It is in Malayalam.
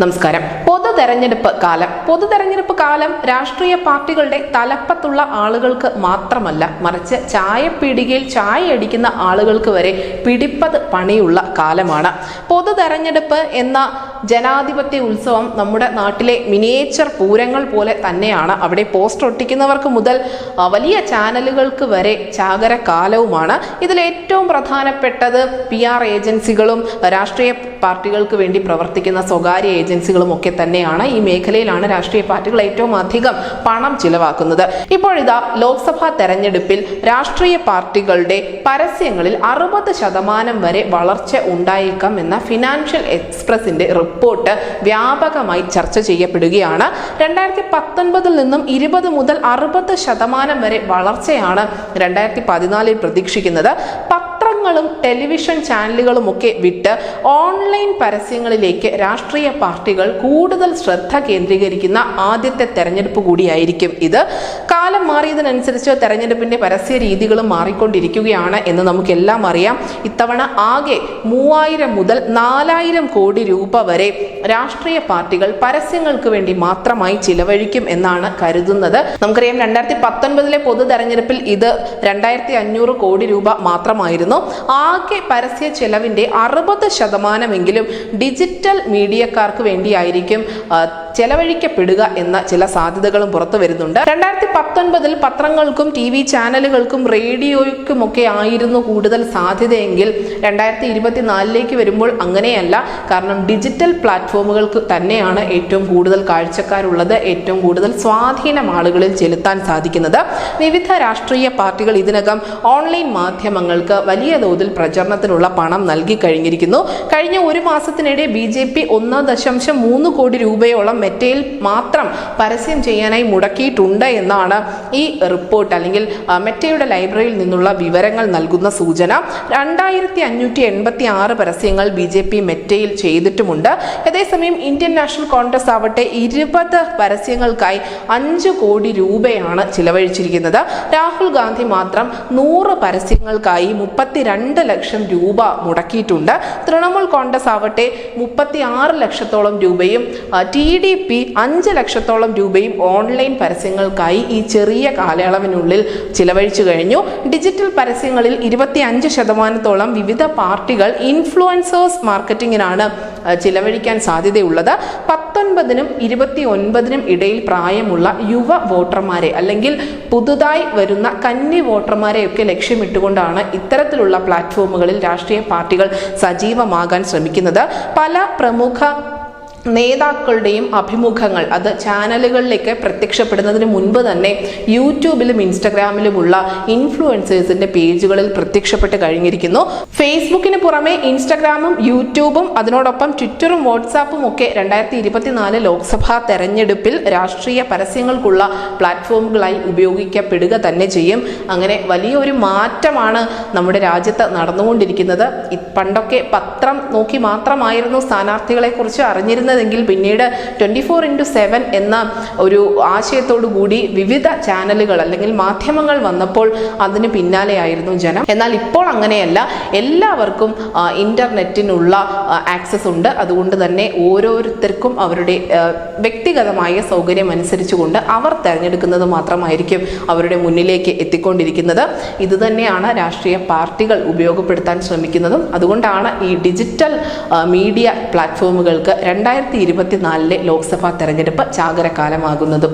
നമസ്കാരം. പൊതുതെരഞ്ഞെടുപ്പ് കാലം രാഷ്ട്രീയ പാർട്ടികളുടെ തലപ്പത്തുള്ള ആളുകൾക്ക് മാത്രമല്ല, മറിച്ച് ചായപ്പീടികയിൽ ചായ അടിക്കുന്ന ആളുകൾക്ക് വരെ പിടിപ്പത് പണിയുള്ള കാലമാണ്. പൊതുതെരഞ്ഞെടുപ്പ് എന്ന ജനാധിപത്യ ഉത്സവം നമ്മുടെ നാട്ടിലെ മിനിയേച്ചർ പൂരങ്ങൾ പോലെ തന്നെയാണ്. അവിടെ പോസ്റ്റർ ഒട്ടിക്കുന്നവർക്ക് മുതൽ വലിയ ചാനലുകൾക്ക് വരെ ചാകരകാലവുമാണ്. ഇതിൽ ഏറ്റവും പ്രധാനപ്പെട്ടത് PR ഏജൻസികളും രാഷ്ട്രീയ പാർട്ടികൾക്ക് വേണ്ടി പ്രവർത്തിക്കുന്ന സ്വകാര്യ ഏജൻസികളും ഒക്കെ തന്നെയാണ്. ഈ മേഖലയിലാണ് രാഷ്ട്രീയ പാർട്ടികൾ ഏറ്റവും അധികം പണം ചിലവാക്കുന്നത്. ഇപ്പോഴിതാ ലോക്സഭാ തെരഞ്ഞെടുപ്പിൽ രാഷ്ട്രീയ പാർട്ടികളുടെ പരസ്യങ്ങളിൽ 60% വരെ വളർച്ച ഉണ്ടായേക്കാം എന്ന ഫിനാൻഷ്യൽ എക്സ്പ്രസിന്റെ റിപ്പോർട്ട് വ്യാപകമായി ചർച്ച ചെയ്യപ്പെടുകയാണ്. 2019 നിന്നും 20 മുതൽ 60% വരെ വളർച്ചയാണ് 2014 പ്രതീക്ഷിക്കുന്നത്. പത്രങ്ങളും ടെലിവിഷൻ ചാനലുകളും ഒക്കെ വിട്ട് ഓൺലൈൻ പരസ്യങ്ങളിലേക്ക് രാഷ്ട്രീയ പാർട്ടികൾ കൂടുതൽ ശ്രദ്ധ കേന്ദ്രീകരിക്കുന്ന ആദ്യത്തെ തെരഞ്ഞെടുപ്പ് കൂടിയായിരിക്കും ഇത്. കാലം മാറിയതിനനുസരിച്ച് തെരഞ്ഞെടുപ്പിന്റെ പരസ്യ രീതികളും മാറിക്കൊണ്ടിരിക്കുകയാണ് എന്ന് നമുക്കെല്ലാം അറിയാം. ഇത്തവണ ആകെ 3000 മുതൽ 4000 കോടി രൂപ വരെ രാഷ്ട്രീയ പാർട്ടികൾ പരസ്യങ്ങൾക്ക് വേണ്ടി മാത്രമായി ചിലവഴിക്കും എന്നാണ് കരുതുന്നത്. നമുക്കറിയാം, 2019 പൊതു തെരഞ്ഞെടുപ്പിൽ ഇത് 2500 കോടി രൂപ മാത്രമായിരുന്നു. ആകെ പരസ്യ ചെലവിന്റെ 60% ഡിജിറ്റൽ മീഡിയക്കാർക്ക് വേണ്ടിയായിരിക്കും ചെലവഴിക്കപ്പെടുക എന്ന ചില സാധ്യതകളും പുറത്തു വരുന്നുണ്ട്. 2019 പത്രങ്ങൾക്കും TV ചാനലുകൾക്കും റേഡിയോയ്ക്കുമൊക്കെ ആയിരുന്നു കൂടുതൽ സാധ്യതയെങ്കിൽ 2024 വരുമ്പോൾ അങ്ങനെയല്ല. കാരണം ഡിജിറ്റൽ പ്ലാറ്റ്ഫോമുകൾക്ക് തന്നെയാണ് ഏറ്റവും കൂടുതൽ കാഴ്ചക്കാരുള്ളത്, ഏറ്റവും കൂടുതൽ സ്വാധീനം ആളുകളിൽ ചെലുത്താൻ സാധിക്കുന്നത്. വിവിധ രാഷ്ട്രീയ പാർട്ടികൾ ഇതിനകം ഓൺലൈൻ മാധ്യമങ്ങൾക്ക് വലിയ തോതിൽ പ്രചരണത്തിനുള്ള പണം നൽകി കഴിഞ്ഞിരിക്കുന്നു. കഴിഞ്ഞ ഒരു മാസത്തിനിടെ BJP 1.3 കോടി രൂപയോളം മെറ്റയിൽ മാത്രം പരസ്യം ചെയ്യാനായി മുടക്കിയിട്ടുണ്ട് എന്നാണ് ഈ റിപ്പോർട്ട് അല്ലെങ്കിൽ മെറ്റയുടെ ലൈബ്രറിയിൽ നിന്നുള്ള വിവരങ്ങൾ നൽകുന്ന സൂചന. 2586 പരസ്യങ്ങൾ BJP മെറ്റയിൽ ചെയ്തിട്ടുമുണ്ട്. അതേസമയം ഇന്ത്യൻ നാഷണൽ കോൺഗ്രസ് ആവട്ടെ 20 പരസ്യങ്ങൾക്കായി 5 കോടി രൂപയാണ് ചിലവഴിച്ചിരിക്കുന്നത്. രാഹുൽ ഗാന്ധി മാത്രം 100 പരസ്യങ്ങൾക്കായി 32 ലക്ഷം രൂപ മുടക്കിയിട്ടുണ്ട്. തൃണമൂൽ കോൺഗ്രസ് ആവട്ടെ 36 ലക്ഷത്തോളം രൂപയും TDP 5 ലക്ഷത്തോളം രൂപയും ഓൺലൈൻ പരസ്യങ്ങൾക്കായി ഈ ചെറിയ കാലയളവിനുള്ളിൽ ചിലവഴിച്ചു കഴിഞ്ഞു. ഡിജിറ്റൽ പരസ്യങ്ങളിൽ 25% വിവിധ പാർട്ടികൾ ഇൻഫ്ലുവൻസേഴ്സ് മാർക്കറ്റിംഗിനാണ് ചിലവഴിക്കാൻ സാധ്യതയുള്ളത്. 19നും 29നും ഇടയിൽ പ്രായമുള്ള യുവ വോട്ടർമാരെ അല്ലെങ്കിൽ പുതുതായി വരുന്ന കന്നി വോട്ടർമാരെയൊക്കെ ലക്ഷ്യമിട്ടുകൊണ്ടാണ് ഇത്തരത്തിലുള്ള പ്ലാറ്റ്ഫോമുകളിൽ രാഷ്ട്രീയ പാർട്ടികൾ സജീവമാകാൻ ശ്രമിക്കുന്നത്. പല പ്രമുഖ നേതാക്കളുടെയും അഭിമുഖങ്ങൾ അത് ചാനലുകളിലേക്ക് പ്രത്യക്ഷപ്പെടുന്നതിന് മുൻപ് തന്നെ യൂട്യൂബിലും ഇൻസ്റ്റഗ്രാമിലുമുള്ള ഇൻഫ്ലുവൻസേഴ്സിന്റെ പേജുകളിൽ പ്രത്യക്ഷപ്പെട്ട് കഴിഞ്ഞിരിക്കുന്നു. ഫേസ്ബുക്കിന് പുറമെ ഇൻസ്റ്റഗ്രാമും യൂട്യൂബും അതിനോടൊപ്പം ട്വിറ്ററും വാട്സാപ്പും ഒക്കെ 2024 ലോക്സഭാ തെരഞ്ഞെടുപ്പിൽ രാഷ്ട്രീയ പരസ്യങ്ങൾക്കുള്ള പ്ലാറ്റ്ഫോമുകളായി ഉപയോഗിക്കപ്പെടുക തന്നെ ചെയ്യും. അങ്ങനെ വലിയൊരു മാറ്റമാണ് നമ്മുടെ രാജ്യത്ത് നടന്നുകൊണ്ടിരിക്കുന്നത്. പണ്ടൊക്കെ പത്രം നോക്കി മാത്രമായിരുന്നു സ്ഥാനാർത്ഥികളെ കുറിച്ച് അറിഞ്ഞിരുന്നത് എങ്കിൽ പിന്നീട് 24/7 എന്ന ഒരു ആശയത്തോടു കൂടി വിവിധ ചാനലുകൾ അല്ലെങ്കിൽ മാധ്യമങ്ങൾ വന്നപ്പോൾ അതിന് പിന്നാലെയായിരുന്നു ജനം. എന്നാൽ ഇപ്പോൾ അങ്ങനെയല്ല, എല്ലാവർക്കും ഇന്റർനെറ്റിനുള്ള ആക്സസ് ഉണ്ട്. അതുകൊണ്ട് തന്നെ ഓരോരുത്തർക്കും അവരുടെ വ്യക്തിഗതമായ സൗകര്യം അനുസരിച്ചുകൊണ്ട് അവർ തിരഞ്ഞെടുക്കുന്നത് മാത്രമായിരിക്കും അവരുടെ മുന്നിലേക്ക് എത്തിക്കൊണ്ടിരിക്കുന്നത്. ഇത് തന്നെയാണ് രാഷ്ട്രീയ പാർട്ടികൾ ഉപയോഗപ്പെടുത്താൻ ശ്രമിക്കുന്നതും. അതുകൊണ്ടാണ് ഈ ഡിജിറ്റൽ മീഡിയ പ്ലാറ്റ്ഫോമുകൾക്ക് 2024 ലോക്സഭാ തെരഞ്ഞെടുപ്പ് ചാകരകാലമാകുന്നതും.